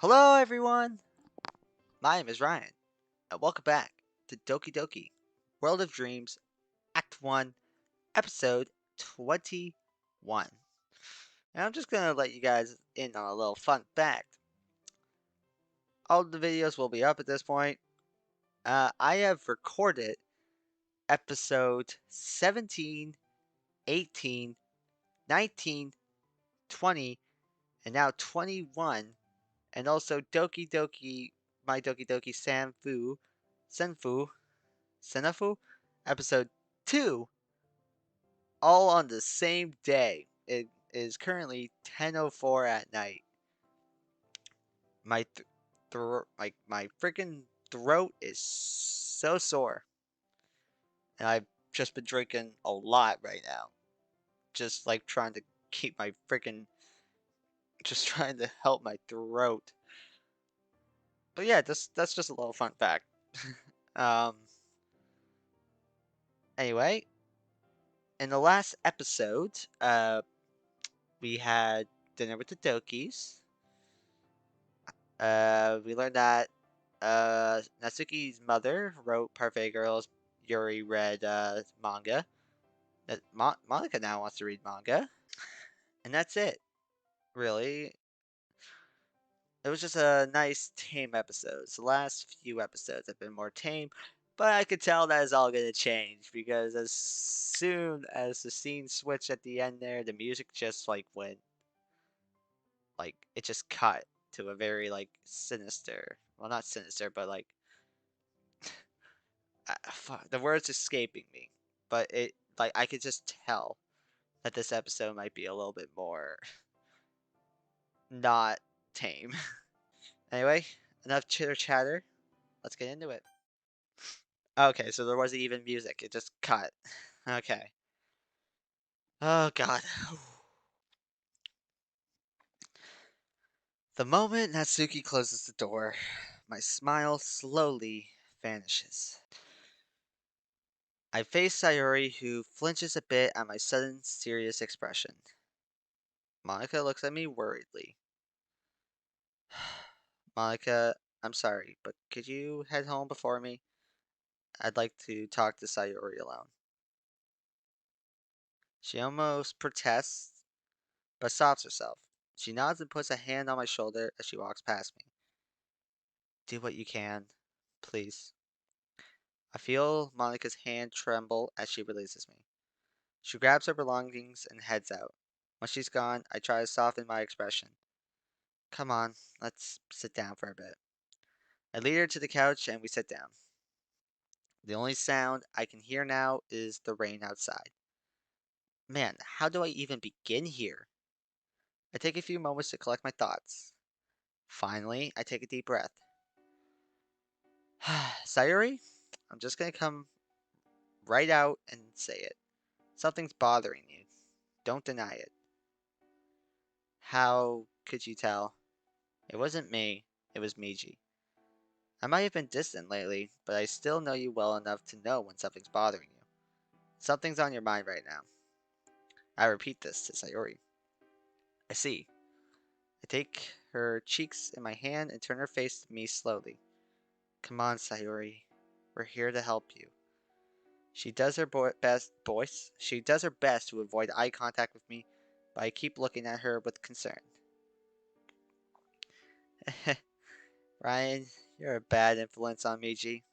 Hello, everyone! My name is Ryan, and welcome back to Doki Doki World of Dreams, Act 1, Episode 21. And I'm just gonna let you guys in on a little fun fact. All the videos will be up at this point. I have recorded episode 17, 18, 19, 20, and now 21, and also Doki Doki, my Doki Doki Senafu, episode 2, all on the same day. It is currently 10:04 at night. My my freaking throat is so sore, and I've just been drinking a lot right now. Just like trying to keep my freaking, just trying to help my throat. But yeah, that's just a little fun fact. um. Anyway, in the last episode, we had dinner with the Dokis. We learned that Natsuki's mother wrote Parfait Girls. Yuri read manga. That Monica now wants to read manga, and that's it. Really, it was just a nice tame episode. The last few episodes have been more tame, but I could tell that is all gonna change because as soon as the scene switched at the end there, the music just like went, like it just cut to a very like sinister. Well, not sinister, but like the words escaping me, but it like I could just tell that this episode might be a little bit more not tame. Anyway, enough chitter chatter. Let's get into it. Okay, so there wasn't even music; it just cut. Okay. Oh God. The moment Natsuki closes the door, my smile slowly vanishes. I face Sayori, who flinches a bit at my sudden serious expression. Monica looks at me worriedly. Monica, I'm sorry, but could you head home before me? I'd like to talk to Sayori alone. She almost protests, but stops herself. She nods and puts a hand on my shoulder as she walks past me. Do what you can, please. I feel Monica's hand tremble as she releases me. She grabs her belongings and heads out. When she's gone, I try to soften my expression. Come on, let's sit down for a bit. I lead her to the couch and we sit down. The only sound I can hear now is the rain outside. Man, how do I even begin here? I take a few moments to collect my thoughts. Finally, I take a deep breath. Sayori, I'm just gonna come right out and say it. Something's bothering you. Don't deny it. How could you tell? It wasn't me, it was Miji. I might have been distant lately, but I still know you well enough to know when something's bothering you. Something's on your mind right now. I repeat this to Sayori. I see. I take her cheeks in my hand and turn her face to me slowly. Come on, Sayori. We're here to help you. She does her She does her best to avoid eye contact with me, but I keep looking at her with concern. Ryan, you're a bad influence on Miji.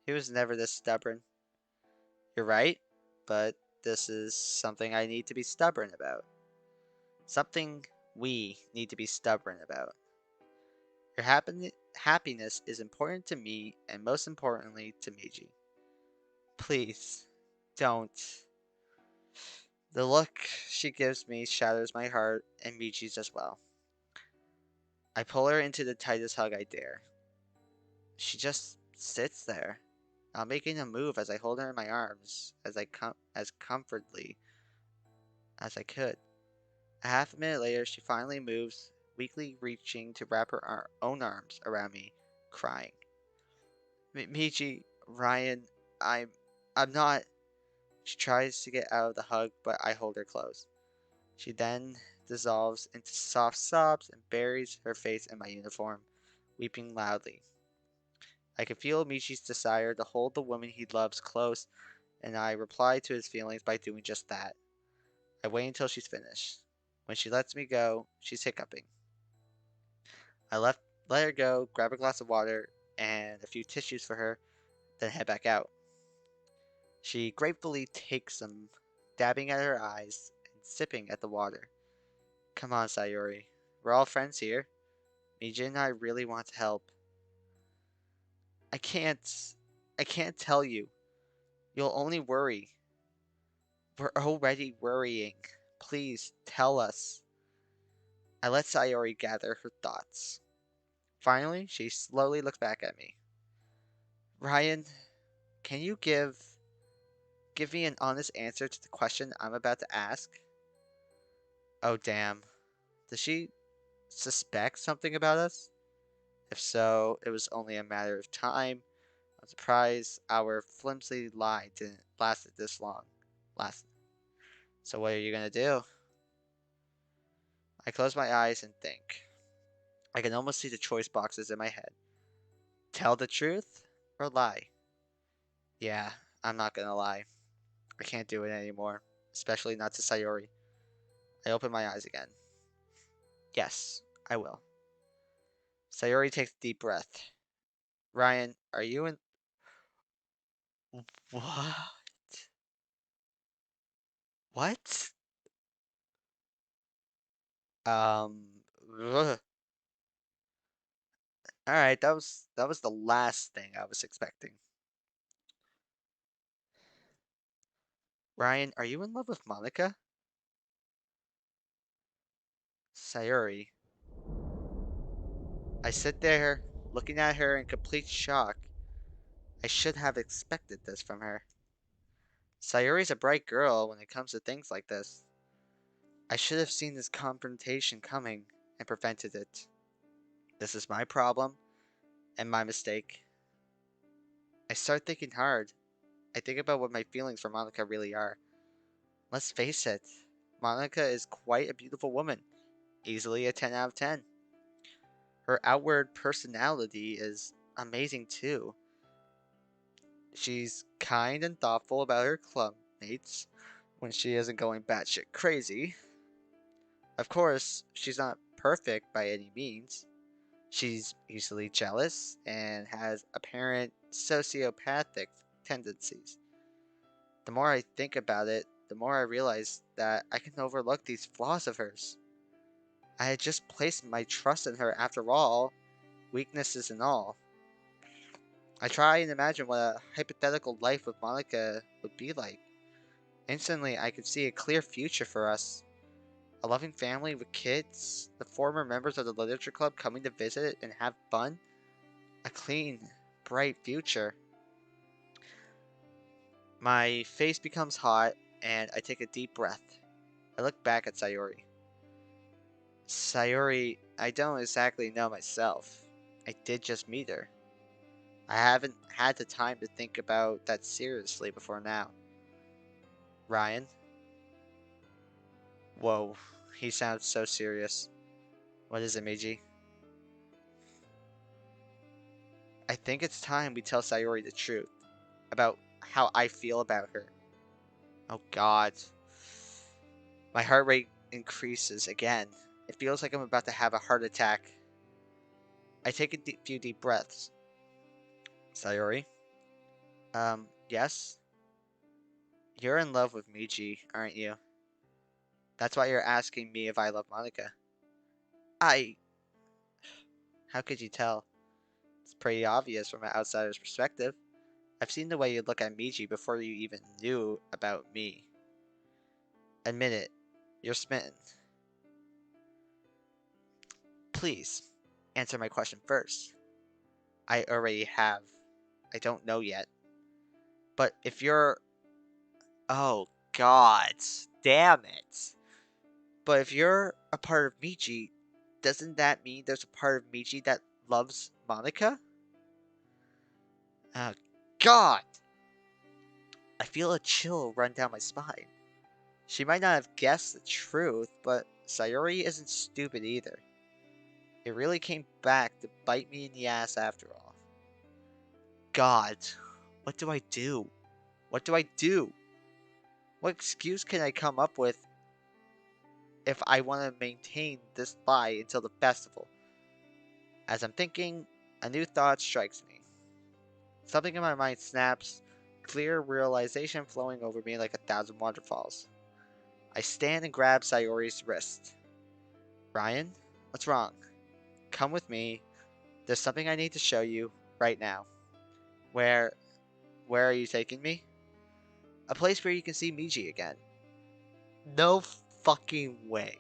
He was never this stubborn. You're right, but this is something I need to be stubborn about. Something we need to be stubborn about. Your happiness is important to me, and most importantly to Miji. Please, don't. The look she gives me shatters my heart and Michi's as well. I pull her into the tightest hug I dare. She just sits there, not making a move as I hold her in my arms as comfortably as I could. A half a minute later, she finally moves, weakly reaching to wrap her own arms around me, crying. Michi, Ryan, I'm not. She tries to get out of the hug, but I hold her close. She then dissolves into soft sobs and buries her face in my uniform, weeping loudly. I can feel Michi's desire to hold the woman he loves close, and I reply to his feelings by doing just that. I wait until she's finished. When she lets me go, she's hiccuping. I let her go, grab a glass of water and a few tissues for her, then head back out. She gratefully takes them, dabbing at her eyes and sipping at the water. Come on, Sayori. We're all friends here. Miji and I really want to help. I can't. I can't tell you. You'll only worry. We're already worrying. Please tell us. I let Sayori gather her thoughts. Finally, she slowly looks back at me. Ryan, can you give me an honest answer to the question I'm about to ask? Oh damn. Does she suspect something about us? If so, it was only a matter of time. I'm surprised our flimsy lie didn't last this long. Last. So what are you gonna do? I close my eyes and think. I can almost see the choice boxes in my head. Tell the truth or lie? Yeah, I'm not gonna lie. I can't do it anymore, especially not to Sayori. I open my eyes again. Yes, I will. Sayori takes a deep breath. Ryan, are you in. What? What? Um. Ugh. All right, that was the last thing I was expecting. Ryan, are you in love with Monica? Sayori. I sit there, looking at her in complete shock. I should have expected this from her. Sayori's a bright girl when it comes to things like this. I should have seen this confrontation coming and prevented it. This is my problem and my mistake. I start thinking hard. I think about what my feelings for Monica really are. Let's face it, Monica is quite a beautiful woman, easily a 10 out of 10. Her outward personality is amazing too. She's kind and thoughtful about her club mates when she isn't going batshit crazy. Of course, she's not perfect by any means. She's easily jealous and has apparent sociopathic tendencies. The more I think about it, the more I realize that I can overlook these flaws of hers. I had just placed my trust in her after all, weaknesses and all. I try and imagine what a hypothetical life with Monica would be like. Instantly, I could see a clear future for us. A loving family with kids, the former members of the literature club coming to visit and have fun. A clean, bright future. My face becomes hot, and I take a deep breath. I look back at Sayori. Sayori, I don't exactly know myself. I did just meet her. I haven't had the time to think about that seriously before now. Ryan? Whoa, he sounds so serious. What is it, Meiji? I think it's time we tell Sayori the truth about how I feel about her. Oh god. My heart rate increases again. It feels like I'm about to have a heart attack. I take a few deep breaths. Sayori? Yes? You're in love with Michi, aren't you? That's why you're asking me if I love Monica. I. How could you tell? It's pretty obvious from an outsider's perspective. I've seen the way you look at Michi before you even knew about me. Admit it. You're smitten. Please, answer my question first. I already have. I don't know yet. But if you're. Oh, God. Damn it. But if you're a part of Michi, doesn't that mean there's a part of Michi that loves Monica? Oh, God! I feel a chill run down my spine. She might not have guessed the truth, but Sayori isn't stupid either. It really came back to bite me in the ass after all. God, what do I do? What do I do? What excuse can I come up with if I want to maintain this lie until the festival? As I'm thinking, a new thought strikes me. Something in my mind snaps, clear realization flowing over me like 1,000 waterfalls. I stand and grab Sayori's wrist. Ryan, what's wrong? Come with me. There's something I need to show you right now. Where where are you taking me? A place where you can see Miji again. No fucking way.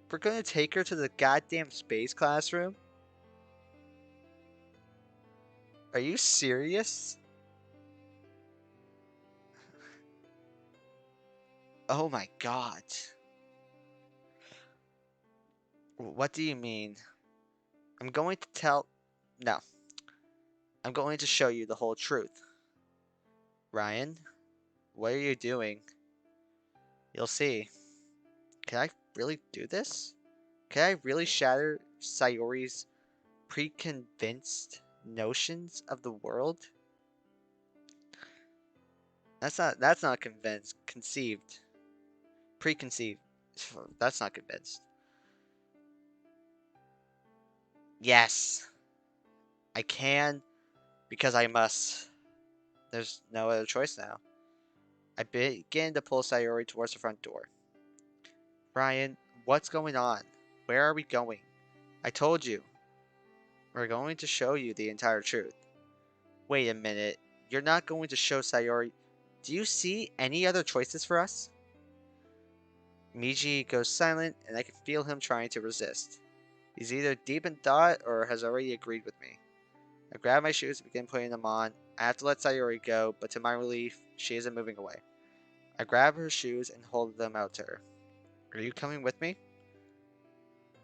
We're gonna take her to the goddamn space classroom? Are you serious? Oh my god. What do you mean? I'm going to tell. No. I'm going to show you the whole truth. Ryan, what are you doing? You'll see. Can I really do this? Can I really shatter Sayori's preconceived notions of the world? That's not convinced. Conceived. Preconceived. That's not convinced. Yes. I can because I must. There's no other choice now. I begin to pull Sayori towards the front door. Ryan, what's going on? Where are we going? I told you. We're going to show you the entire truth. Wait a minute. You're not going to show Sayori. Do you see any other choices for us? Miji goes silent, and I can feel him trying to resist. He's either deep in thought or has already agreed with me. I grab my shoes and begin putting them on. I have to let Sayori go, but to my relief, she isn't moving away. I grab her shoes and hold them out to her. Are you coming with me?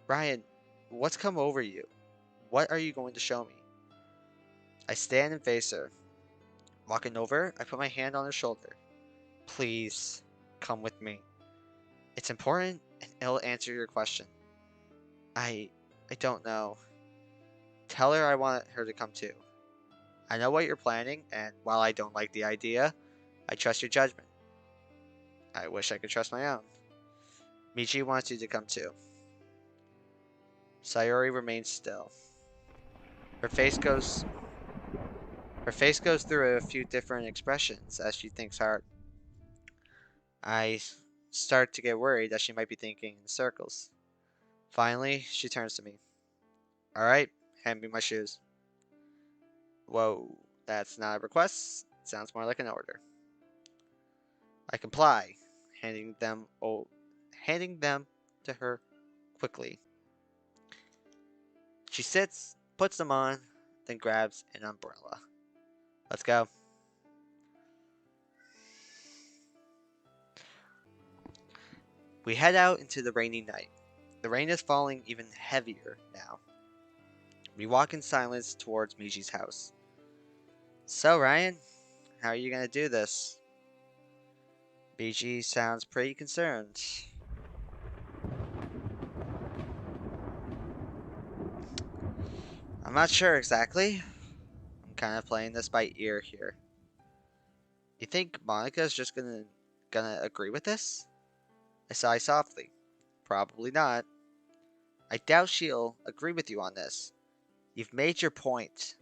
Ryan, what's come over you? What are you going to show me? I stand and face her. Walking over, I put my hand on her shoulder. Please, come with me. It's important, and it'll answer your question. I don't know. Tell her I want her to come too. I know what you're planning, and while I don't like the idea, I trust your judgment. I wish I could trust my own. Michi wants you to come too. Sayori remains still. Her face goes through a few different expressions as she thinks hard. I start to get worried that she might be thinking in circles. Finally, she turns to me. Alright, hand me my shoes. Whoa, that's not a request. Sounds more like an order. I comply, handing them to her quickly. She sits, puts them on, then grabs an umbrella. Let's go. We head out into the rainy night. The rain is falling even heavier now. We walk in silence towards Miji's house. So, Ryan, how are you gonna do this? Miji sounds pretty concerned. I'm not sure exactly. I'm kind of playing this by ear here. You think Monica's just gonna agree with this? I sigh softly. Probably not. I doubt she'll agree with you on this. You've made your point.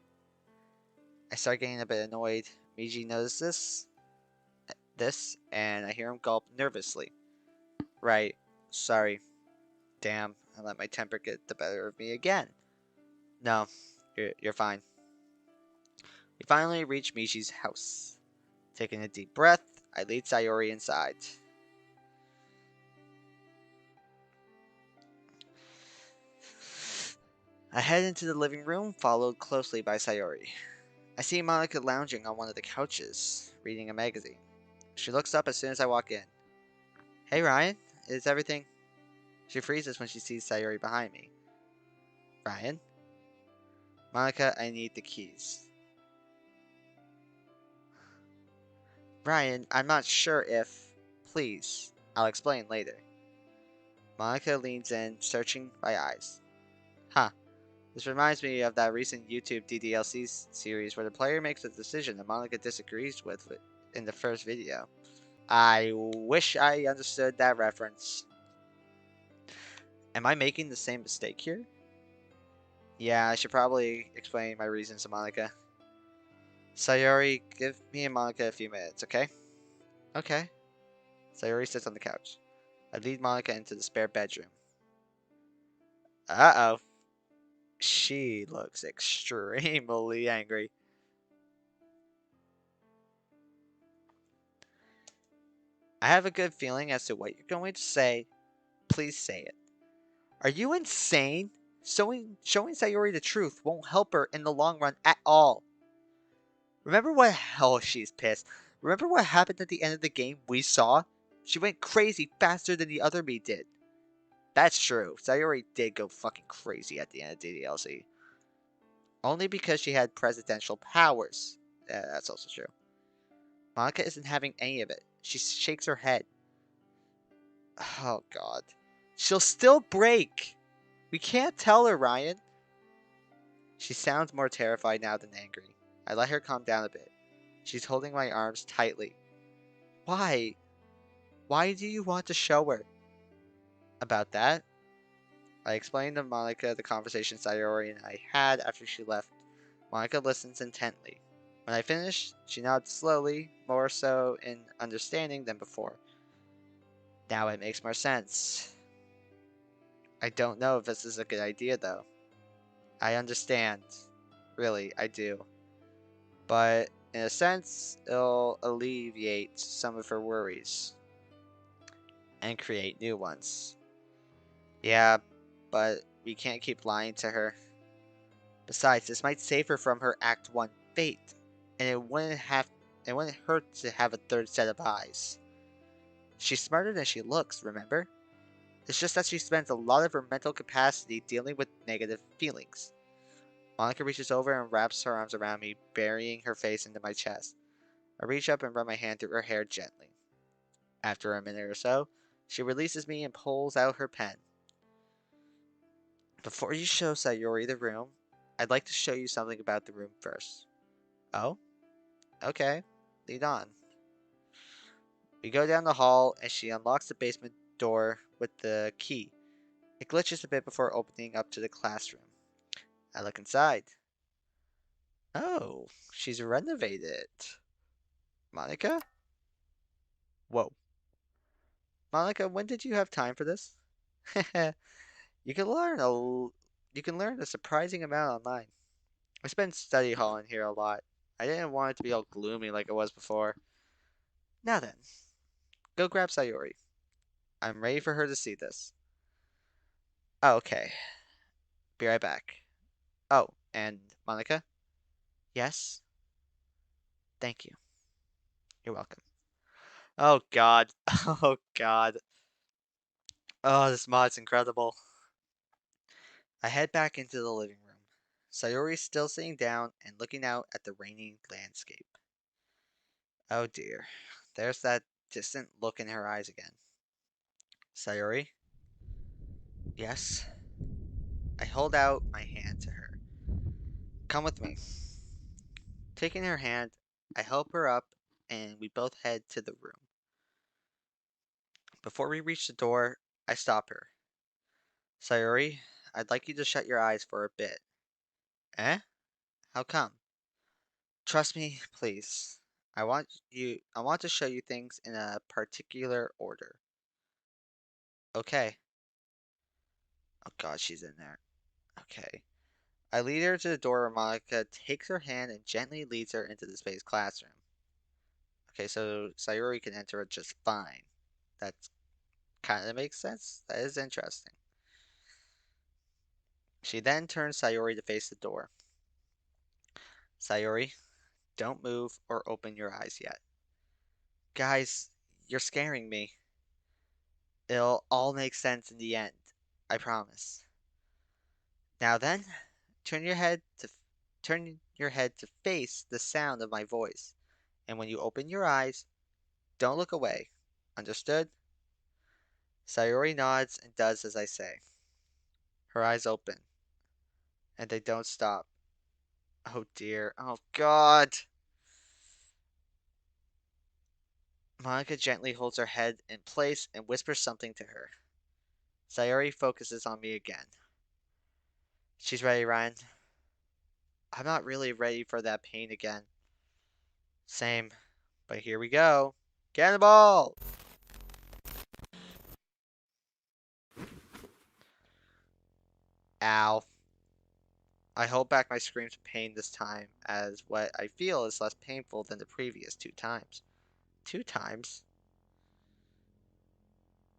I start getting a bit annoyed. Miji notices this, and I hear him gulp nervously. Right. Sorry. Damn, I let my temper get the better of me again. No, you're fine. We finally reach Michi's house. Taking a deep breath, I lead Sayori inside. I head into the living room, followed closely by Sayori. I see Monica lounging on one of the couches, reading a magazine. She looks up as soon as I walk in. Hey Ryan, is everything... She freezes when she sees Sayori behind me. Ryan? Monica, I need the keys. Ryan, I'm not sure if... Please, I'll explain later. Monica leans in, searching my eyes. Huh. This reminds me of that recent YouTube DDLC series where the player makes a decision that Monica disagrees with in the first video. I wish I understood that reference. Am I making the same mistake here? Yeah, I should probably explain my reasons to Monica. Sayori, give me and Monica a few minutes, okay? Okay. Sayori sits on the couch. I lead Monica into the spare bedroom. Uh-oh. She looks extremely angry. I have a good feeling as to what you're going to say. Please say it. Are you insane? Showing Sayori the truth won't help her in the long run at all. Remember what? Oh, she's pissed. Remember what happened at the end of the game we saw? She went crazy faster than the other me did. That's true. Sayori did go fucking crazy at the end of DDLC. Only because she had presidential powers. Yeah, that's also true. Monica isn't having any of it. She shakes her head. Oh, God. She'll still break. We can't tell her, Ryan. She sounds more terrified now than angry. I let her calm down a bit. She's holding my arms tightly. Why? Why do you want to show her? About that? I explained to Monica the conversation Sayori and I had after she left. Monica listens intently. When I finish, she nods slowly, more so in understanding than before. Now it makes more sense. I don't know if this is a good idea, though. I understand. Really, I do. But in a sense, it'll alleviate some of her worries and create new ones. Yeah, but we can't keep lying to her. Besides, this might save her from her Act 1 fate, and it wouldn't hurt to have a third set of eyes. She's smarter than she looks, remember? It's just that she spends a lot of her mental capacity dealing with negative feelings. Monica reaches over and wraps her arms around me, burying her face into my chest. I reach up and run my hand through her hair gently. After a minute or so, she releases me and pulls out her pen. Before you show Sayori the room, I'd like to show you something about the room first. Oh? Okay. Lead on. We go down the hall and she unlocks the basement door with the key. It glitches a bit before opening up to the classroom. I look inside. Oh, she's renovated. Monica? Whoa. Monica, when did you have time for this? You can learn you can learn a surprising amount online. I spend study hall in here a lot. I didn't want it to be all gloomy like it was before. Now then, go grab Sayori. I'm ready for her to see this. Oh, okay. Be right back. Oh, and Monica? Yes? Thank you. You're welcome. Oh god. Oh god. Oh, this mod's incredible. I head back into the living room. Sayori's still sitting down and looking out at the raining landscape. Oh dear. There's that distant look in her eyes again. Sayori? Yes? I hold out my hand to her. Come with me. Taking her hand, I help her up and we both head to the room. Before we reach the door, I stop her. Sayori, I'd like you to shut your eyes for a bit. Eh? How come? Trust me, please. I want to show you things in a particular order. Okay. Oh god, she's in there. Okay. I lead her to the door where Monica takes her hand and gently leads her into the space classroom. Okay, so Sayori can enter it just fine. That kind of makes sense. That is interesting. She then turns Sayori to face the door. Sayori, don't move or open your eyes yet. Guys, you're scaring me. It'll all make sense in the end. I promise. Now then, turn your head to turn your head to face the sound of my voice. And when you open your eyes, don't look away. Understood? Sayori nods and does as I say. Her eyes open, and they don't stop. Oh dear. Oh god. Monica gently holds her head in place and whispers something to her. Sayori focuses on me again. She's ready, Ryan. I'm not really ready for that pain again. Same. But here we go. Cannonball! Ow. I hold back my screams of pain this time, as what I feel is less painful than the previous 2 times. 2 times?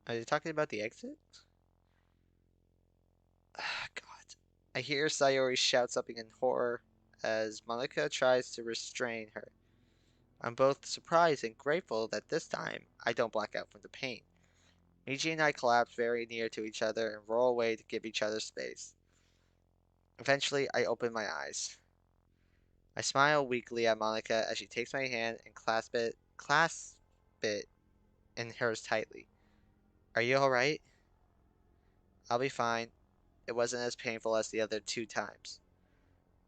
Are you talking about the exit? God. I hear Sayori shout something in horror as Monica tries to restrain her. I'm both surprised and grateful that this time I don't black out from the pain. Miji and I collapse very near to each other and roll away to give each other space. Eventually, I open my eyes. I smile weakly at Monica as she takes my hand and clasp it in hers tightly. Are you alright? I'll be fine. It wasn't as painful as the other 2 times.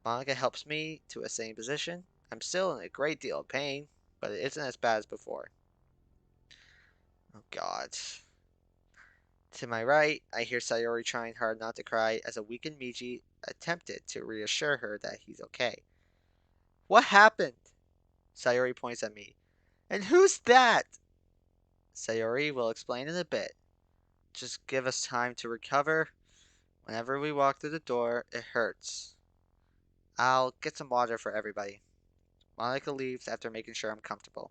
Monica helps me to a sitting position. I'm still in a great deal of pain, but it isn't as bad as before. Oh god. To my right, I hear Sayori trying hard not to cry as a weakened Miji attempted to reassure her that he's okay. What happened? Sayori points at me. And who's that? Sayori will explain in a bit. Just give us time to recover. Whenever we walk through the door, it hurts. I'll get some water for everybody. Monica leaves after making sure I'm comfortable.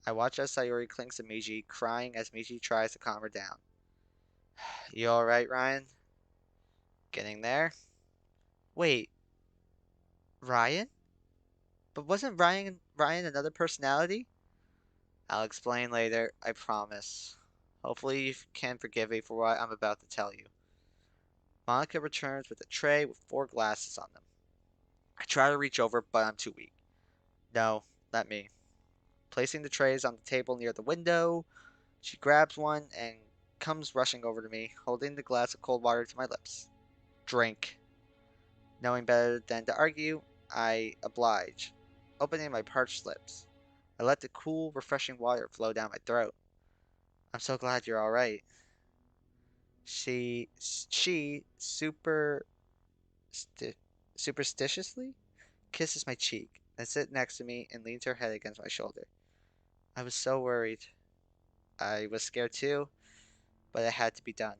I watch as Sayori clings to Miji, crying as Miji tries to calm her down. You alright, Ryan? Getting there? Wait, Ryan? But wasn't Ryan another personality? I'll explain later, I promise. Hopefully you can forgive me for what I'm about to tell you. Monica returns with a tray with 4 glasses on them. I try to reach over, but I'm too weak. No, let me. Placing the trays on the table near the window, she grabs one and comes rushing over to me, holding the glass of cold water to my lips. Drink. Knowing better than to argue, I oblige, opening my parched lips. I let the cool, refreshing water flow down my throat. I'm so glad you're all right. She superstitiously kisses my cheek and sits next to me and leans her head against my shoulder. I was so worried. I was scared too, but it had to be done.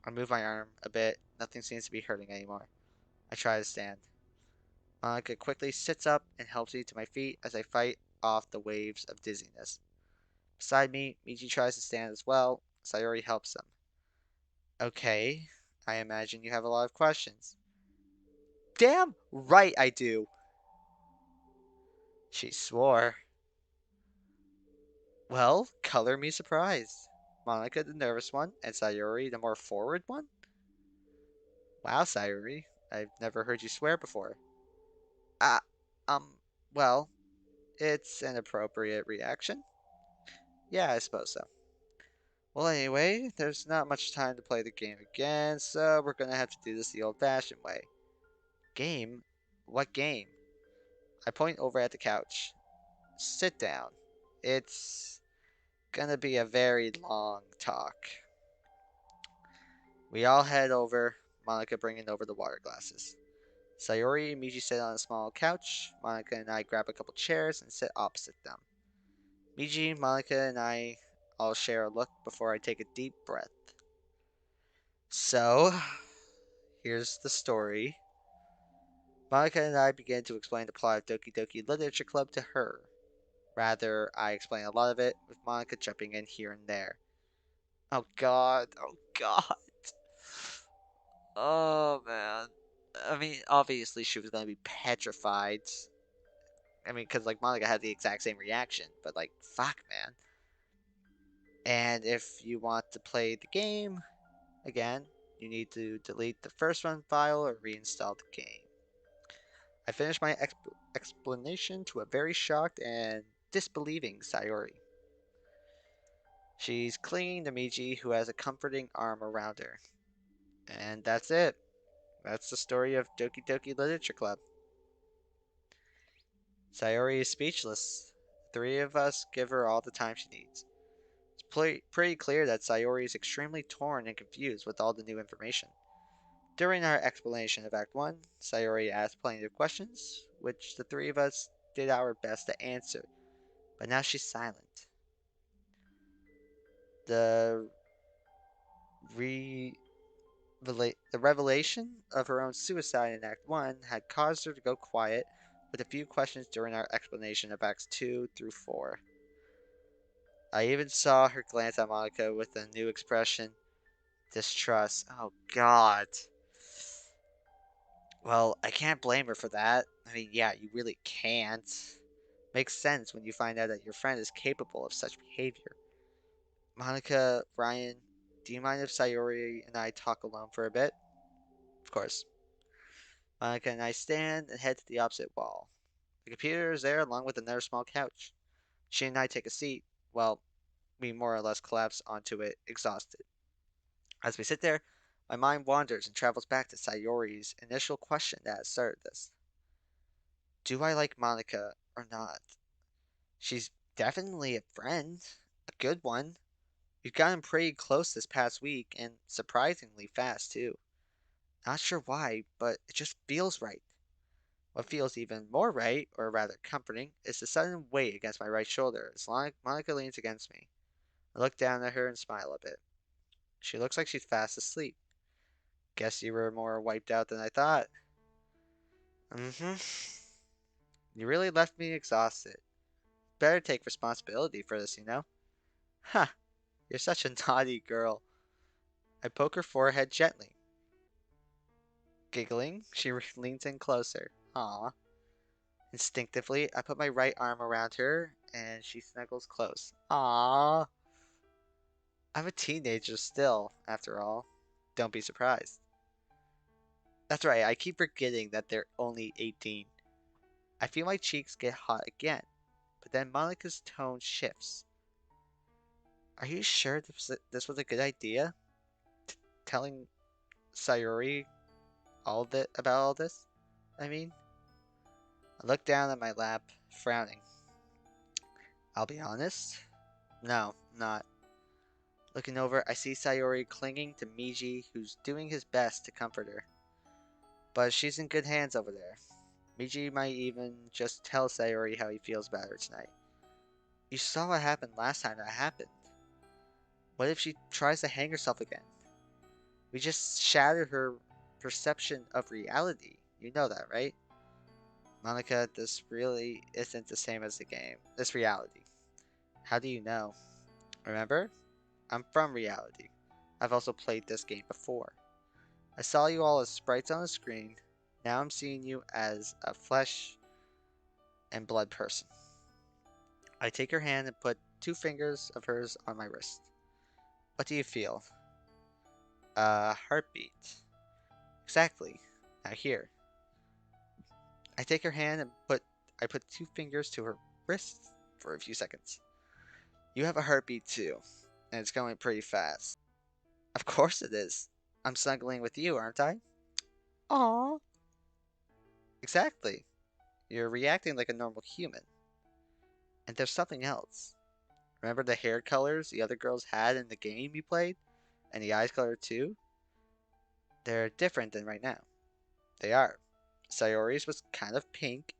I move my arm a bit. Nothing seems to be hurting anymore. I try to stand. Monica quickly sits up and helps me to my feet as I fight off the waves of dizziness. Beside me, Miji tries to stand as well. Sayori helps him. Okay, I imagine you have a lot of questions. Damn right I do. She swore. Well, color me surprised. Monica the nervous one, and Sayori the more forward one? Wow, Sayori, I've never heard you swear before. Ah, um, well, it's an appropriate reaction. Yeah, I suppose so. Well, anyway, there's not much time to play the game again, so we're gonna have to do this the old-fashioned way. Game? What game? I point over at the couch. Sit down. It's gonna be a very long talk. We all head over, Monica bringing over the water glasses. Sayori and Miji sit on a small couch. Monica and I grab a couple chairs and sit opposite them. Miji, Monica, and I all share a look before I take a deep breath. So, here's the story. Monica and I began to explain the plot of Doki Doki Literature Club to her. Rather, I explain a lot of it, with Monica jumping in here and there. Oh god, oh god. Oh man. I mean, obviously she was gonna be petrified. I mean, because like Monica had the exact same reaction, but like, fuck, man. And if you want to play the game again, you need to delete the first run file or reinstall the game. I finished my explanation to a very shocked and disbelieving Sayori. She's clinging to Miji, who has a comforting arm around her. And that's it. That's the story of Doki Doki Literature Club. Sayori is speechless. The three of us give her all the time she needs. It's pretty clear that Sayori is extremely torn and confused with all the new information. During our explanation of Act 1, Sayori asked plenty of questions, which the three of us did our best to answer, but now she's silent. The re the revelation of her own suicide in Act 1 had caused her to go quiet with a few questions during our explanation of Acts 2 through 4. I even saw her glance at Monica with a new expression, distrust. Oh god. Well, I can't blame her for that. I mean, yeah, you really can't. Makes sense when you find out that your friend is capable of such behavior. Monica, Ryan, do you mind if Sayori and I talk alone for a bit? Of course. Monica and I stand and head to the opposite wall. The computer is there along with another small couch. She and I take a seat. Well, we more or less collapse onto it, exhausted. As we sit there, my mind wanders and travels back to Sayori's initial question that started this. Do I like Monica or not? She's definitely a friend, a good one. We've gotten pretty close this past week, and surprisingly fast, too. Not sure why, but it just feels right. What feels even more right, or rather comforting, is the sudden weight against my right shoulder as Monica leans against me. I look down at her and smile a bit. She looks like she's fast asleep. Guess you were more wiped out than I thought. Mm-hmm. You really left me exhausted. Better take responsibility for this, you know? Ha! You're such a naughty girl. I poke her forehead gently. Giggling, she leans in closer. Aw. Instinctively, I put my right arm around her, and she snuggles close. Aw. I'm a teenager still, after all. Don't be surprised. That's right, I keep forgetting that they're only 18. I feel my cheeks get hot again, but then Monica's tone shifts. Are you sure this was a good idea? Telling Sayori about all this? I mean, I look down at my lap, frowning. I'll be honest. No, not. Looking over, I see Sayori clinging to Miji, who's doing his best to comfort her. But she's in good hands over there. Miji might even just tell Sayori how he feels about her tonight. You saw what happened last time that happened. What if she tries to hang herself again? We just shattered her perception of reality. You know that, right? Monica, this really isn't the same as the game. This reality. How do you know? Remember? I'm from reality. I've also played this game before. I saw you all as sprites on the screen. Now I'm seeing you as a flesh and blood person. I take her hand and put 2 fingers of hers on my wrist. What do you feel? A heartbeat. Exactly. Now here. I take her hand and I put 2 fingers to her wrist for a few seconds. You have a heartbeat too, and it's going pretty fast. Of course it is. I'm snuggling with you, aren't I? Aww. Exactly. You're reacting like a normal human. And there's something else. Remember the hair colors the other girls had in the game you played? And the eyes color too? They're different than right now. They are. Sayori's was kind of pink,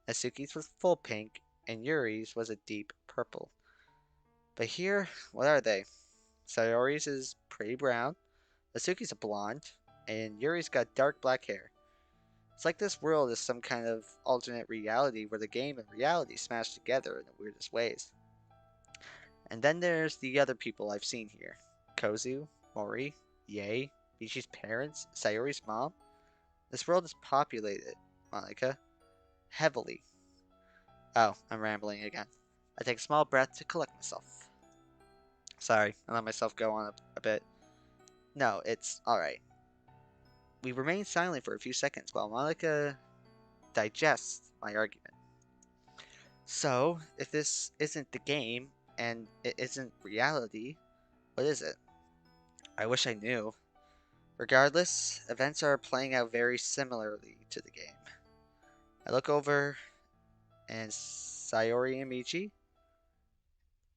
Natsuki's was full pink, and Yuri's was a deep purple. But here, what are they? Sayori's is pretty brown, Natsuki's a blonde, and Yuri's got dark black hair. It's like this world is some kind of alternate reality where the game and reality smash together in the weirdest ways. And then there's the other people I've seen here. Kozu, Mori, Yae, Michi's parents, Sayori's mom. This world is populated, Monica. Heavily. Oh, I'm rambling again. I take a small breath to collect myself. Sorry, I let myself go on a bit. No, it's alright. We remain silent for a few seconds while Monica digests my argument. So, if this isn't the game, and it isn't reality, what is it? I wish I knew. Regardless, events are playing out very similarly to the game. I look over, and Sayori and Michi,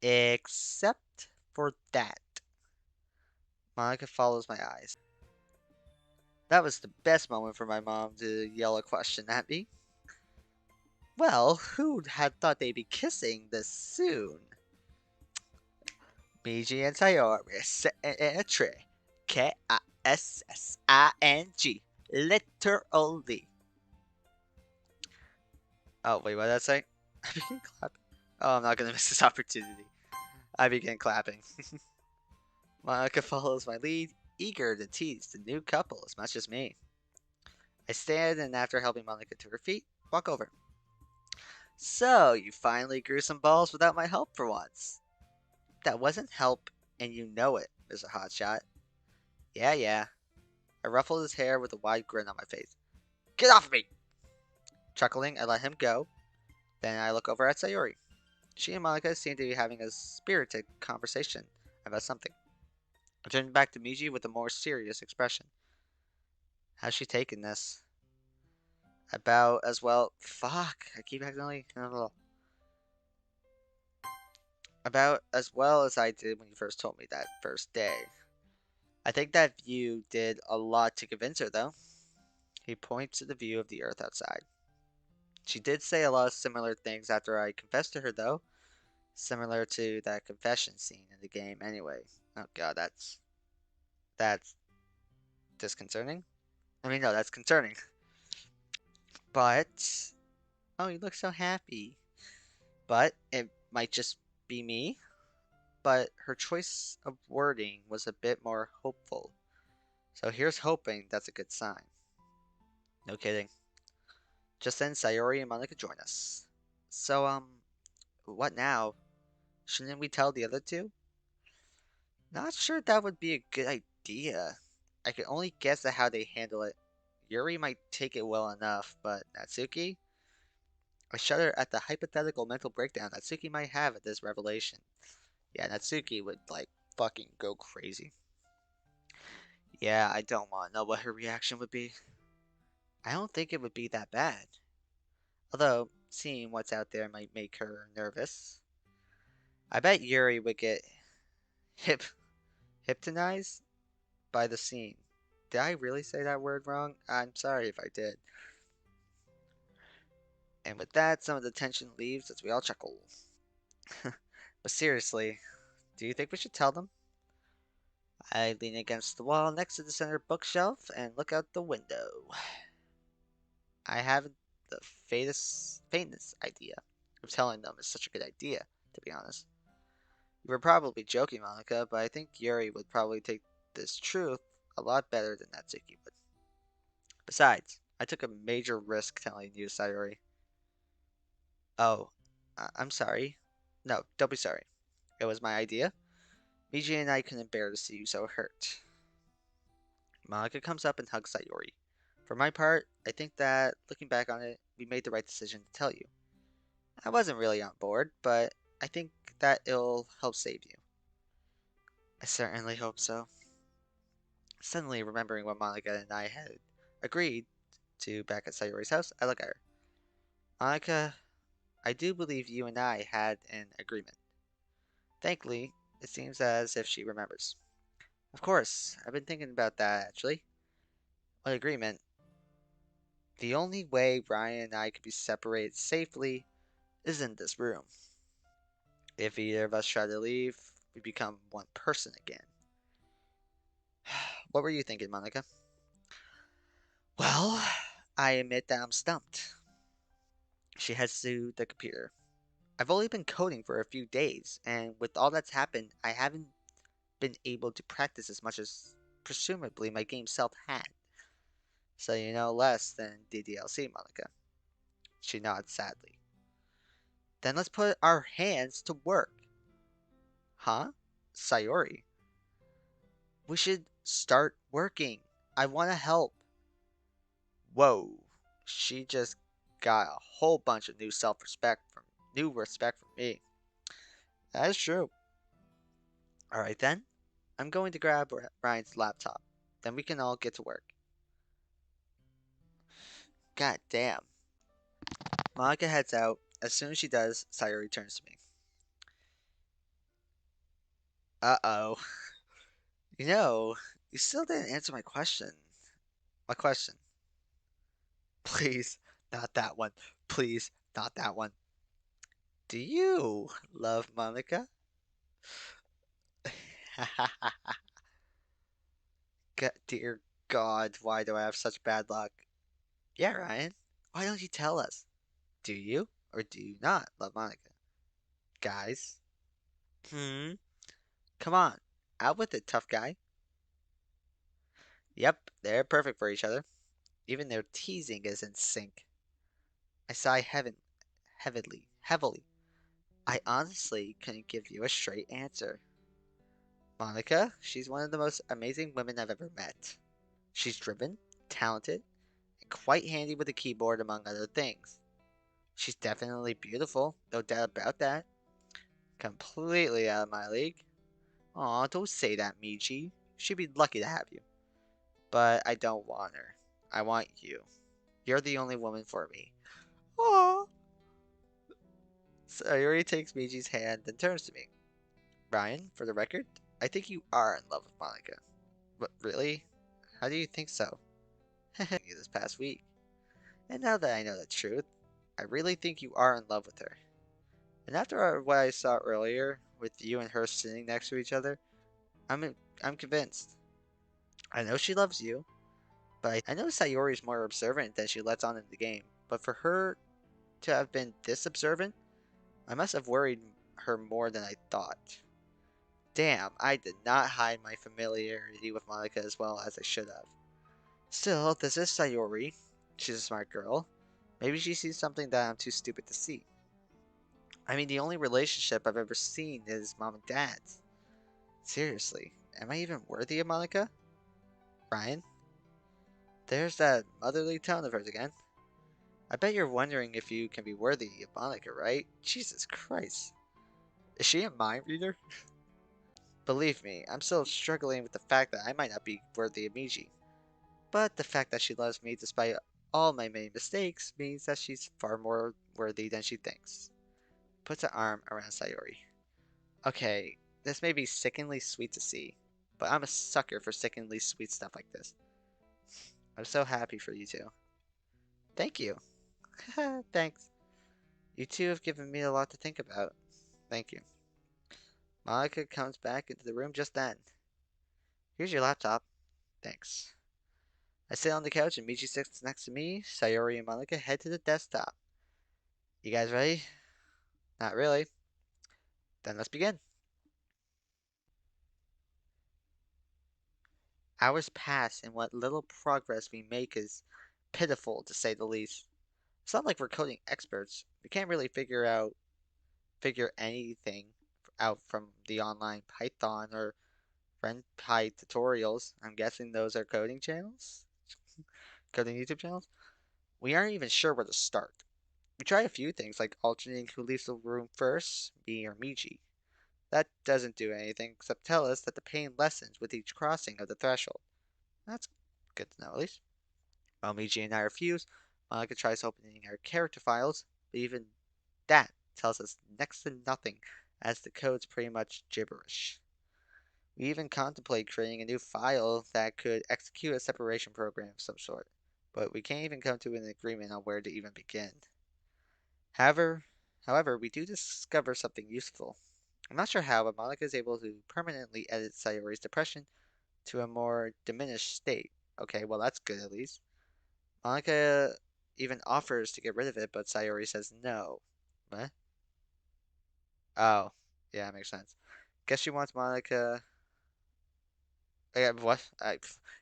except for that. Monica follows my eyes. That was the best moment for my mom to yell a question at me. Well, who'd had thought they'd be kissing this soon? Miji and Sayori sit in a tree. Kissing. Literally. Oh, wait, what did I say? I began clapping. Oh, I'm not gonna miss this opportunity. I began clapping. Monica follows my lead, eager to tease the new couple as much as me. I stand and after helping Monica to her feet, walk over. So, you finally grew some balls without my help for once. That wasn't help, and you know it, Mr. Hotshot. Yeah, yeah. I ruffled his hair with a wide grin on my face. Get off me! Chuckling, I let him go. Then I look over at Sayori. She and Monica seem to be having a spirited conversation about something. I turned back to Miji with a more serious expression. How's she taking this? About as well. Fuck, I keep accidentally. About as well as I did when you first told me that first day. I think that view did a lot to convince her, though. He points to the view of the earth outside. She did say a lot of similar things after I confessed to her, though. Similar to that confession scene in the game, anyway. Oh god, that's disconcerting. I mean, no, that's concerning. But oh, you look so happy. But it might just be me. But her choice of wording was a bit more hopeful. So here's hoping that's a good sign. No kidding. Just then, Sayori and Monica join us. So, what now? Shouldn't we tell the other two? Not sure that would be a good idea. I can only guess at how they handle it. Yuri might take it well enough, but Natsuki? I shudder at the hypothetical mental breakdown Natsuki might have at this revelation. Yeah, Natsuki would, like, fucking go crazy. Yeah, I don't want to know what her reaction would be. I don't think it would be that bad. Although, seeing what's out there might make her nervous. I bet Yuri would get hip hypnotized by the scene. Did I really say that word wrong? I'm sorry if I did. And with that, some of the tension leaves as we all chuckle. But seriously, do you think we should tell them? I lean against the wall next to the center bookshelf and look out the window. I haven't the faintest idea if telling them is such a good idea, to be honest. You were probably joking, Monica, but I think Yuri would probably take this truth a lot better than Natsuki would. Besides, I took a major risk telling you, Sayori. Oh, I'm sorry. No, don't be sorry. It was my idea. Miji and I couldn't bear to see you so hurt. Monica comes up and hugs Sayori. For my part, I think that, looking back on it, we made the right decision to tell you. I wasn't really on board, but I think that it'll help save you. I certainly hope so. Suddenly remembering what Monica and I had agreed to back at Sayori's house, I look at her. Monica, I do believe you and I had an agreement. Thankfully, it seems as if she remembers. Of course, I've been thinking about that actually. What agreement? The only way Ryan and I could be separated safely is in this room. If either of us try to leave, we become one person again. What were you thinking, Monica? Well, I admit that I'm stumped. She heads to the computer. I've only been coding for a few days, and with all that's happened, I haven't been able to practice as much as presumably my game self had. So you know less than DDLC, Monica. She nods sadly. Then let's put our hands to work. Huh? Sayori. We should start working. I want to help. Whoa. She just got a whole bunch of new respect from me. That is true. Alright then, I'm going to grab Ryan's laptop. Then we can all get to work. God damn. Monica heads out. As soon as she does, Sayori turns to me. Uh-oh. You know, you still didn't answer my question. My question. Please, not that one. Please, not that one. Do you love Monica? Dear God, why do I have such bad luck? Yeah, Ryan. Why don't you tell us? Do you or do you not love Monica? Guys? Hmm? Come on. Out with it, tough guy. Yep, they're perfect for each other. Even their teasing is in sync. I sigh heavily. I honestly couldn't give you a straight answer. Monica, she's one of the most amazing women I've ever met. She's driven, talented, and quite handy with a keyboard, among other things. She's definitely beautiful, no doubt about that. Completely out of my league. Aw, don't say that, Michi. She'd be lucky to have you. But I don't want her. I want you. You're the only woman for me. Aw. Sayori takes Michi's hand and turns to me. Ryan, for the record, I think you are in love with Monica. But really? How do you think so? This past week. And now that I know the truth, I really think you are in love with her. And after what I saw earlier, with you and her sitting next to each other, I'm convinced. I know she loves you, but I know Sayori is more observant than she lets on in the game. But for her to have been this observant, I must have worried her more than I thought. Damn, I did not hide my familiarity with Monica as well as I should have. Still, this is Sayori. She's a smart girl. Maybe she sees something that I'm too stupid to see. I mean, the only relationship I've ever seen is mom and dad's. Seriously, am I even worthy of Monica? Ryan? There's that motherly tone of hers again. I bet you're wondering if you can be worthy of Monica, right? Jesus Christ. Is she a mind reader? Believe me, I'm still struggling with the fact that I might not be worthy of Miji. But the fact that she loves me despite all my many mistakes means that she's far more worthy than she thinks. Puts her arm around Sayori. Okay, this may be sickeningly sweet to see, but I'm a sucker for sickeningly sweet stuff like this. I'm so happy for you two. Thank you. Thanks. You two have given me a lot to think about. Thank you. Monica comes back into the room just then. Here's your laptop. Thanks. I sit on the couch and Michi sits next to me. Sayori and Monica head to the desktop. You guys ready? Not really. Then let's begin. Hours pass, and what little progress we make is pitiful, to say the least. It's not like we're coding experts. We can't really figure anything out from the online Python or RenPy tutorials. I'm guessing those are coding channels? Coding YouTube channels? We aren't even sure where to start. We try a few things like alternating who leaves the room first, me or Michi. That doesn't do anything except tell us that the pain lessens with each crossing of the threshold. That's good to know at least. While Michi and I refuse, Monica tries opening our character files, but even that tells us next to nothing, as the code's pretty much gibberish. We even contemplate creating a new file that could execute a separation program of some sort, but we can't even come to an agreement on where to even begin. However, however, we do discover something useful. I'm not sure how, but Monica is able to permanently edit Sayori's depression to a more diminished state. Okay, well that's good at least. Monica even offers to get rid of it, but Sayori says no. What? Oh, yeah, that makes sense. Guess she wants Monica. What? I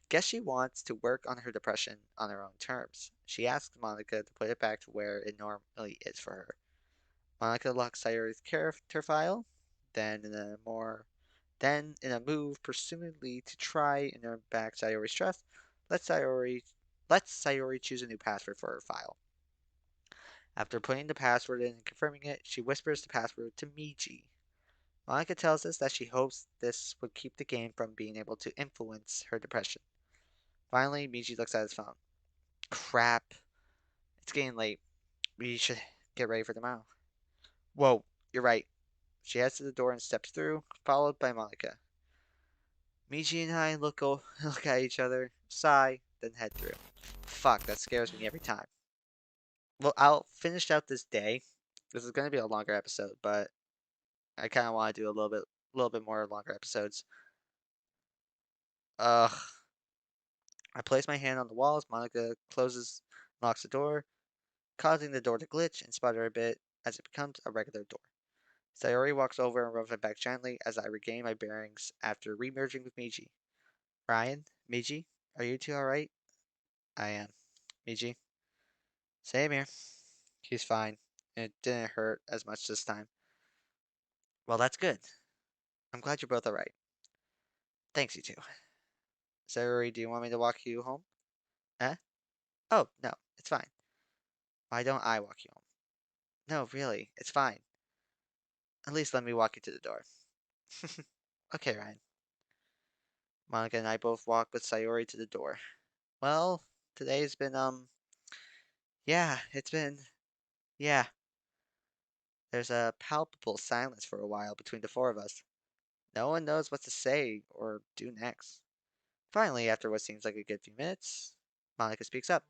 guess she wants to work on her depression on her own terms. She asks Monica to put it back to where it normally is for her. Monica locks Sayori's character file, then in a more then in a move presumably to try and earn back Sayori's trust, lets Sayori choose a new password for her file. After putting the password in and confirming it, she whispers the password to Miji. Monica tells us that she hopes this would keep the game from being able to influence her depression. Finally, Miji looks at his phone. Crap. It's getting late. We should get ready for tomorrow. Whoa, you're right. She heads to the door and steps through, followed by Monica. Miji and I look at each other, sigh, then head through. Fuck, that scares me every time. Well, I'll finish out this day. This is going to be a longer episode, but I kind of want to do little bit more longer episodes. Ugh. I place my hand on the wall as Monica locks the door, causing the door to glitch and sputter a bit as it becomes a regular door. Sayori walks over and rubs my back gently as I regain my bearings after remerging with Miji. Ryan, Miji, are you two alright? I am. Miji, same here. He's fine. It didn't hurt as much this time. Well, that's good. I'm glad you're both alright. Thanks, you two. Sayori, do you want me to walk you home? Eh? Oh, no, it's fine. Why don't I walk you home? No, really, it's fine. At least let me walk you to the door. Okay, Ryan. Monica and I both walk with Sayori to the door. Well, today's been, yeah, it's been, yeah. There's a palpable silence for a while between the four of us. No one knows what to say or do next. Finally, after what seems like a good few minutes, Monica speaks up.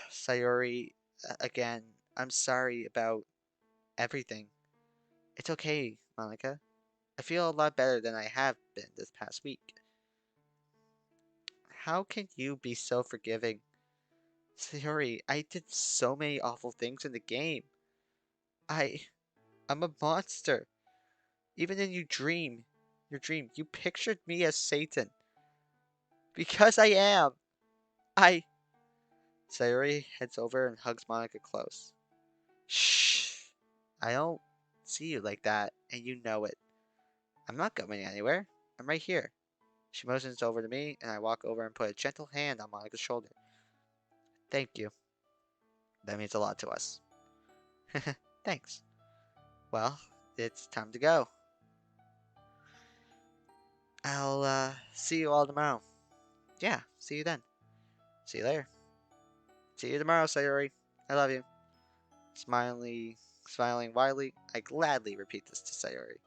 Sayori, again, I'm sorry about everything. It's okay, Monica. I feel a lot better than I have been this past week. How can you be so forgiving? Sayori, I did so many awful things in the game. I, I'm a monster. Even in your dream, you pictured me as Satan. Because I am. I. Sayori heads over and hugs Monica close. Shh. I don't see you like that, and you know it. I'm not going anywhere. I'm right here. She motions over to me, and I walk over and put a gentle hand on Monica's shoulder. Thank you. That means a lot to us. Thanks. Well, it's time to go. I'll see you all tomorrow. Yeah, see you then. See you later. See you tomorrow, Sayori. I love you. Smiling widely, I gladly repeat this to Sayori.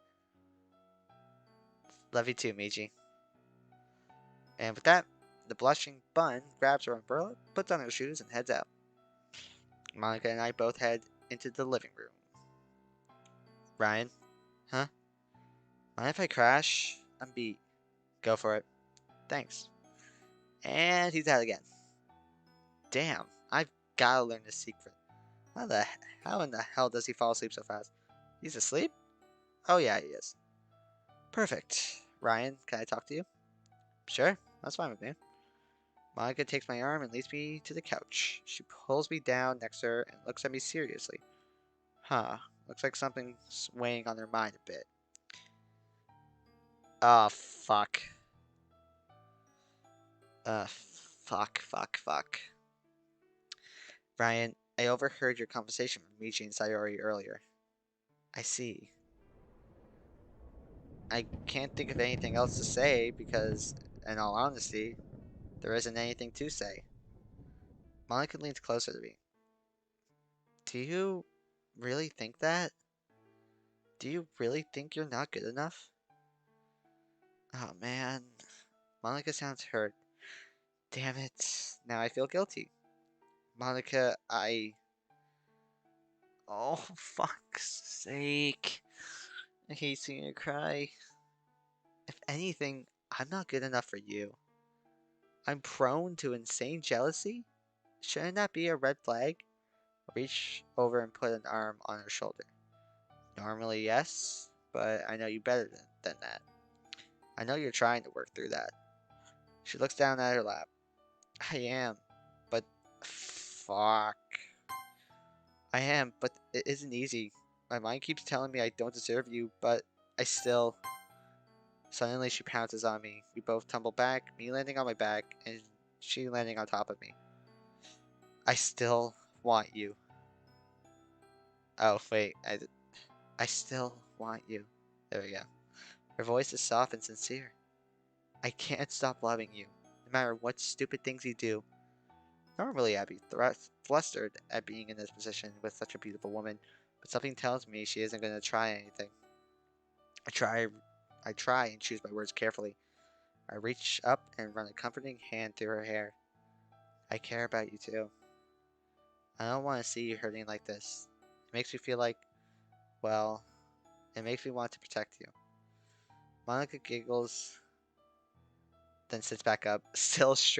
Love you too, Miji. And with that, the blushing Bun grabs her umbrella, puts on her shoes, and heads out. Monica and I both head into the living room. Ryan? Huh? Mind if I crash? I'm beat. Go for it. Thanks. And he's out again. Damn, I've gotta learn this secret. How in the hell does he fall asleep so fast? He's asleep? Oh yeah, he is. Perfect. Ryan, can I talk to you? Sure, that's fine with me. Monica takes my arm and leads me to the couch. She pulls me down next to her and looks at me seriously. Huh, looks like something's weighing on her mind a bit. Oh, fuck. Fuck. Ryan, I overheard your conversation with Michi and Sayori earlier. I see. I can't think of anything else to say because, in all honesty, there isn't anything to say. Monica leans closer to me. Do you really think that? Do you really think you're not good enough? Oh man. Monica sounds hurt. Damn it. Now I feel guilty. Monica, Oh, fuck's sake. I hate seeing her cry. If anything, I'm not good enough for you. I'm prone to insane jealousy? Shouldn't that be a red flag? Reach over and put an arm on her shoulder. Normally, yes, but I know you better than that. I know you're trying to work through that. She looks down at her lap. I am, but fuck. I am, but it isn't easy. My mind keeps telling me I don't deserve you, but I still. Suddenly, she pounces on me. We both tumble back, me landing on my back, and she landing on top of me. I still want you. Oh, wait. I still want you. There we go. Her voice is soft and sincere. I can't stop loving you, no matter what stupid things you do. Normally, I'd be flustered at being in this position with such a beautiful woman, but something tells me she isn't going to try anything. I try, I try and choose my words carefully. I reach up and run a comforting hand through her hair. I care about you too. I don't want to see you hurting like this. It makes me feel like, well, it makes me want to protect you. Monica giggles, then sits back up, still sh-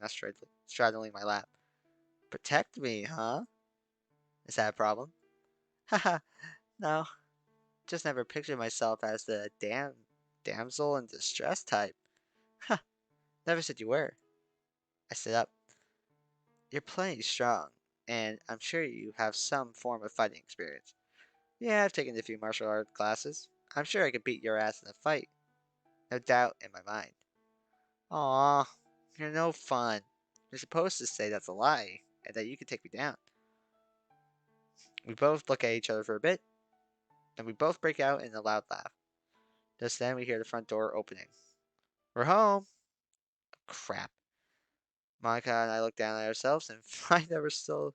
not straddling my lap. Protect me, huh? Is that a problem? Haha, no. Just never pictured myself as the damsel in distress type. Huh, never said you were. I stood up. You're plenty strong, and I'm sure you have some form of fighting experience. Yeah, I've taken a few martial art classes. I'm sure I could beat your ass in a fight. No doubt in my mind. Aw, you're no fun. You're supposed to say that's a lie, and that you can take me down. We both look at each other for a bit, and we both break out in a loud laugh. Just then we hear the front door opening. We're home! Crap. Monica and I look down at ourselves and find that we're still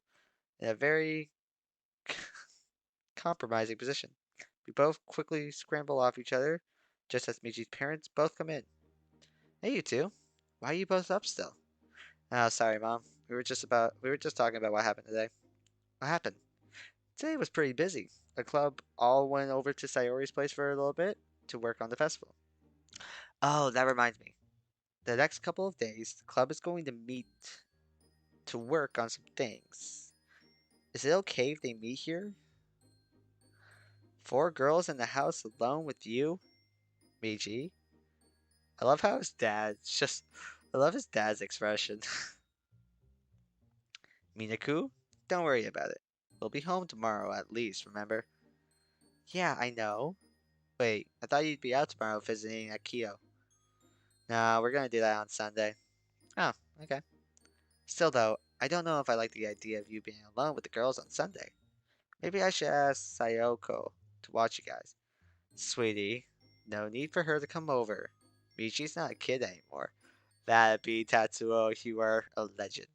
in a very compromising position. We both quickly scramble off each other, just as Michi's parents both come in. Hey, you two. Why are you both up still? Oh, sorry, Mom. We were just talking about what happened today. What happened? Today was pretty busy. The club all went over to Sayori's place for a little bit to work on the festival. Oh, that reminds me. The next couple of days, the club is going to meet to work on some things. Is it okay if they meet here? Four girls in the house alone with you, Meiji? I love how his dad's just. I love his dad's expression. Minaku, don't worry about it. We'll be home tomorrow at least, remember? Yeah, I know. Wait, I thought you'd be out tomorrow visiting at Kyo. No, we're gonna do that on Sunday. Oh, okay. Still though, I don't know if I like the idea of you being alone with the girls on Sunday. Maybe I should ask Sayoko to watch you guys. Sweetie, no need for her to come over. Michi's not a kid anymore. That'd be Tatsuo, you are a legend.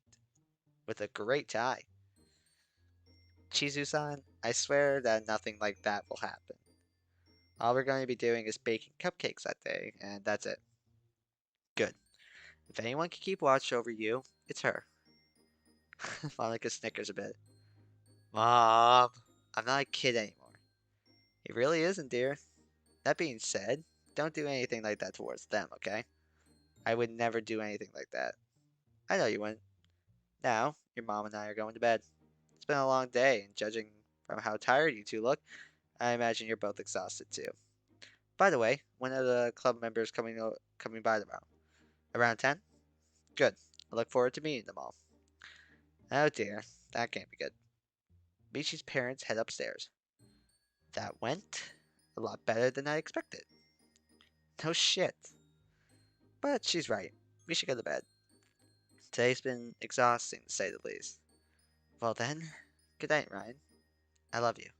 With a great tie. Chizu-san, I swear that nothing like that will happen. All we're going to be doing is baking cupcakes that day, and that's it. Good. If anyone can keep watch over you, it's her. Monica snickers a bit. Mom, I'm not a kid anymore. He really isn't, dear. That being said, don't do anything like that towards them, okay? I would never do anything like that. I know you wouldn't. Now, your mom and I are going to bed. It's been a long day, and judging from how tired you two look, I imagine you're both exhausted too. By the way, when are the club members coming by tomorrow? Around 10? Good. I look forward to meeting them all. Oh dear, that can't be good. Michi's parents head upstairs. That went a lot better than I expected. No shit. But she's right. We should go to bed. Today's been exhausting, to say the least. Well then, good night, Ryan. I love you.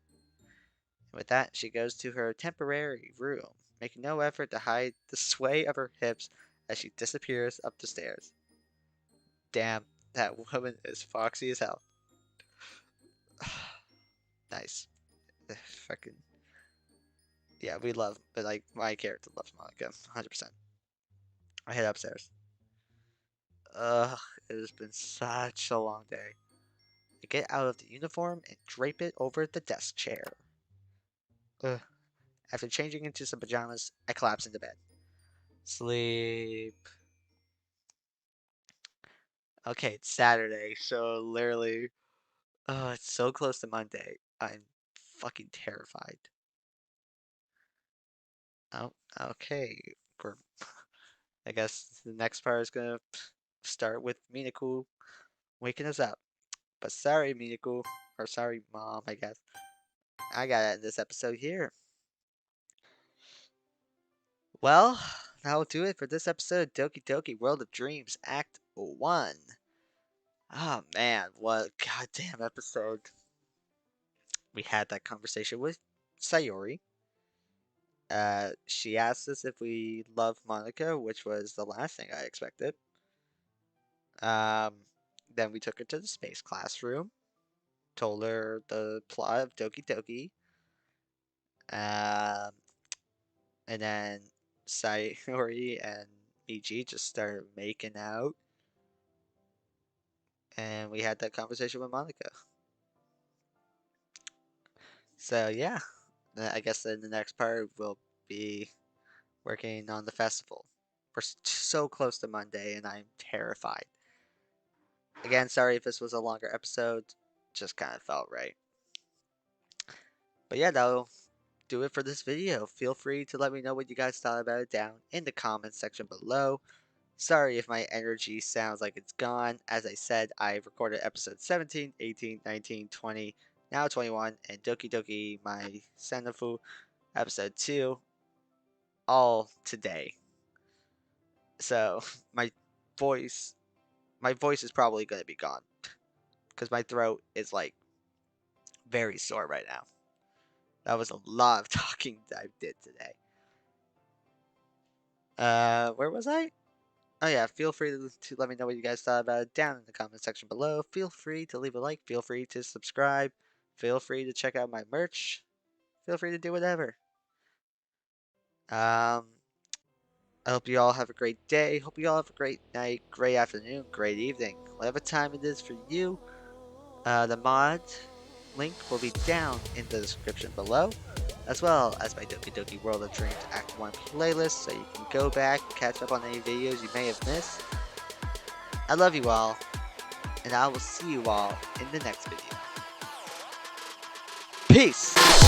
And with that, she goes to her temporary room, making no effort to hide the sway of her hips as she disappears up the stairs. Damn, that woman is foxy as hell. Nice. Fucking yeah, we love, but like my character loves Monica, 100%. I head upstairs. Ugh, it has been such a long day. I get out of the uniform and drape it over the desk chair. Ugh. After changing into some pajamas, I collapse into bed. Sleep. Okay, it's Saturday, so literally, oh, it's so close to Monday. I'm fucking terrified. Oh, okay. We're, I guess the next part is gonna start with Minaku waking us up. But sorry, Minaku, or sorry, Mom, I guess. I gotta end this episode here. Well, that'll do it for this episode of Doki Doki World of Dreams Act 1. Oh man, what a goddamn episode. we had that conversation with Sayori. She asked us if we love Monica, which was the last thing I expected. Um, then we took her to the space classroom, told her the plot of Doki Doki, um, and then Sayori and Miji just started making out, and we had that conversation with Monica. So yeah, I guess in the next part we'll be working on the festival. We're so close to Monday, and I'm terrified. Again, sorry if this was a longer episode. Just kind of felt right. But yeah, that'll do it for this video. Feel free to let me know what you guys thought about it down in the comments section below. Sorry if my energy sounds like it's gone. As I said, I recorded episode 17, 18, 19, 20, now 21, and Doki Doki, my Senfu episode 2, all today. So my voice my voice is probably going to be gone because my throat is like very sore right now. That was a lot of talking that I did today. Where was I? Oh yeah, feel free to let me know what you guys thought about it down in the comment section below. Feel free to leave a like. Feel free to subscribe. Feel free to check out my merch. Feel free to do whatever. I hope you all have a great day. Hope you all have a great night, great afternoon, great evening, whatever time it is for you. The mod link will be down in the description below, as well as my Doki Doki World of Dreams Act 1 playlist, so you can go back and catch up on any videos you may have missed. I love you all, and I will see you all in the next video. Peace!